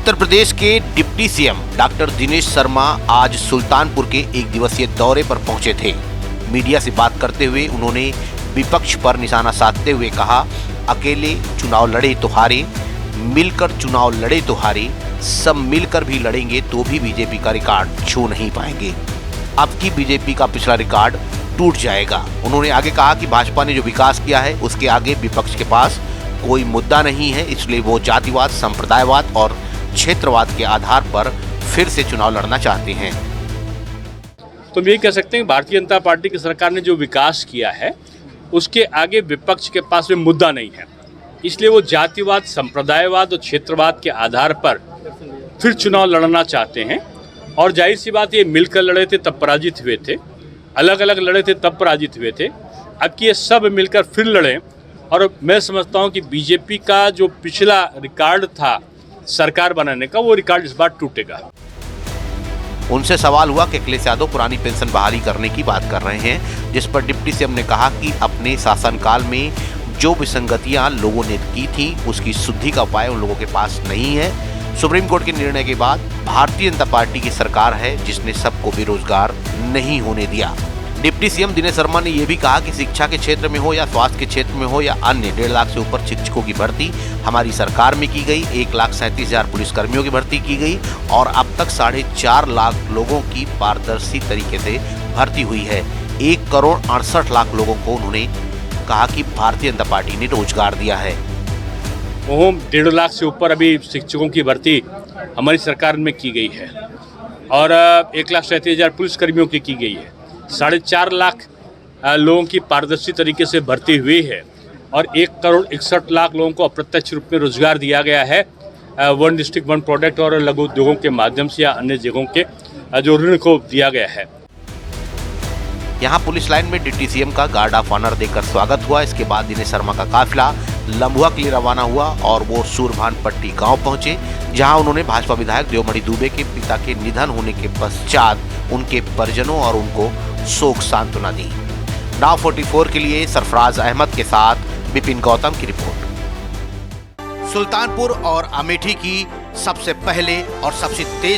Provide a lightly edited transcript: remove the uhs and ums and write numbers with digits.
उत्तर प्रदेश के deputy CM doctor Dinesh Sharma आज सुल्तानपुर के एक दिवसीय दौरे पर पहुंचे थे। मीडिया से बात करते हुए उन्होंने विपक्ष पर निशाना साधते हुए कहा, अकेले चुनाव लड़े तो हारे, मिलकर चुनाव लड़े तो हारे, सब मिलकर भी लड़ेंगे तो भी बीजेपी का रिकॉर्ड छू नहीं पाएंगे। अब की बीजेपी का पिछला रिकॉर्ड टूट जाएगा। उन्होंने आगे कहा कि भाजपा ने जो विकास किया है उसके आगे विपक्ष के पास कोई मुद्दा नहीं है, इसलिए वो जातिवाद, संप्रदायवाद और क्षेत्रवाद के आधार पर फिर से चुनाव लड़ना चाहते हैं। तो हम ये कह सकते हैं भारतीय जनता पार्टी की सरकार ने जो विकास किया है उसके आगे विपक्ष के पास में मुद्दा नहीं है, इसलिए वो जातिवाद, संप्रदायवाद और क्षेत्रवाद के आधार पर फिर चुनाव लड़ना चाहते हैं। और जाहिर सी बात, ये मिलकर लड़े थे तब पराजित हुए थे, अलग अलग लड़े थे तब पराजित हुए थे। अब कि ये सब मिलकर फिर लड़ें, और मैं समझता हूँ कि बीजेपी का जो पिछला रिकॉर्ड था सरकार बनाने का, वो रिकॉर्ड इस बार टूटेगा। उनसे सवाल हुआ कि अखिलेश यादव पुरानी पेंशन बहाली करने की बात कर रहे हैं, जिस पर डिप्टी सीएम ने कहा कि अपने शासनकाल में जो विसंगतियां लोगों ने की थी उसकी शुद्धि का उपाय उन लोगों के पास नहीं है। सुप्रीम कोर्ट के निर्णय के बाद भारतीय जनता पार्टी की सरकार है जिसने सबको बेरोजगार नहीं होने दिया। डिप्टी सीएम दिनेश शर्मा ने यह भी कहा कि शिक्षा के क्षेत्र में हो या स्वास्थ्य के क्षेत्र में हो या अन्य 1.5 लाख से ऊपर शिक्षकों की भर्ती हमारी सरकार में की गई, 1,37,000 पुलिसकर्मियों की भर्ती की गई और अब तक 4.5 लाख लोगों की पारदर्शी तरीके से भर्ती हुई है। 1,68,00,000 लोगों को उन्होंने कहा कि भारतीय जनता पार्टी ने रोजगार दिया है। वो 1.5 लाख से ऊपर अभी शिक्षकों की भर्ती हमारी सरकार में की गई है और 1,37,000 पुलिसकर्मियों की गई है। 4.5 लाख लोगों की पारदर्शी तरीके से भर्ती हुई है और 1,61,00,000 लोगों को अप्रत्यक्ष रूप में रोजगार दिया गया है। वन डिस्ट्रिक्ट वन प्रोडक्ट और लघु उद्योगों के माध्यम से या अन्य जगहों के जो ऋण को दिया गया है। यहाँ पुलिस लाइन में डिप्टी सीएम का गार्ड ऑफ ऑनर देकर स्वागत हुआ। इसके बाद दिनेश शर्मा का काफिला लम्बुआ के लिए रवाना हुआ और वो सूरभानपट्टी गांव पहुंचे, जहां उन्होंने भाजपा विधायक देवमणि दुबे के पिता के निधन होने के पश्चात उनके परिजनों और उनको शोक सांत्वना दी। नाव 44 के लिए सरफराज अहमद के साथ विपिन गौतम की रिपोर्ट। सुल्तानपुर और अमेठी की सबसे पहले और सबसे तेज